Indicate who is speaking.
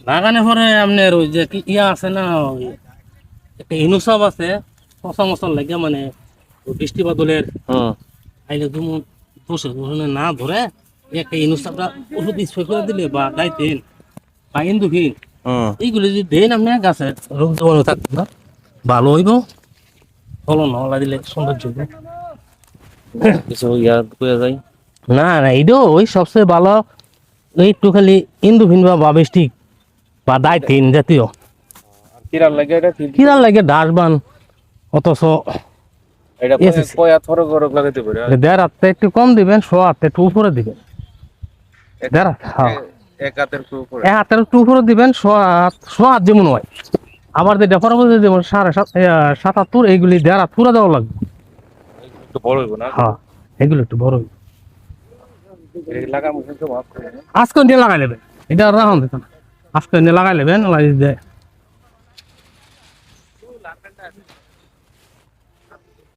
Speaker 1: লাগানে পরে আপনার ওই যে কি ইয়া আছে না, ওই একটা ইনুসাব আছে পচা মশার লাগে, মানে ওই বৃষ্টি বাদলের
Speaker 2: হুম
Speaker 1: আইলে দুমু বসে ওখানে না ধরে একটা ইনুসাবটা ওষুধ স্প্রে করে দিলে বা গাইতেন বা ইন্দুকিন
Speaker 2: হুম
Speaker 1: এইগুলো যদি দেন আপনি গাছে রোগ জমানো থাকবে না, ভালো হইব, ফলন হলা দিলে সৌন্দর্য হইব।
Speaker 2: কিছু ইয়া কইয়া যায়।
Speaker 1: না না, এইটাও ওই সবচেয়ে ভালো, ওই একটু খালি ইন্দুফিন বা বাবেস্টিক বা ডাইথিন জাতীয়
Speaker 2: কিরার লাগে এটা
Speaker 1: কিরার লাগে ডাসবান, অথচ
Speaker 2: এটা
Speaker 1: এসেছে
Speaker 2: কয়া থরক গরক লাগাইতে পারে।
Speaker 1: দেড় হাতে একটু কম দিবেন, 100 হাতে একটু উপরে দিবেন। দেড় হাত, হ্যাঁ,
Speaker 2: এক হাতের উপরে
Speaker 1: এক হাতের একটু উপরে দিবেন, 100 হাত যেমন হয়। আবার যেটা পরবর্তী দেবেন 77 এইগুলি দেড় হাত পুরো দেওয়া লাগবে।
Speaker 2: একটু বড় হইব না?
Speaker 1: হ্যাঁ, এগুলো একটু বড় হইবে।
Speaker 2: লাগামু কিন্তু মাফ করে না।
Speaker 1: আজকে নিয়ে লাগাই নেবেন, এটা আর রাখুন দিত না, আজকে নিয়ে লাগাই নেবেন, লাগিয়ে দেয়।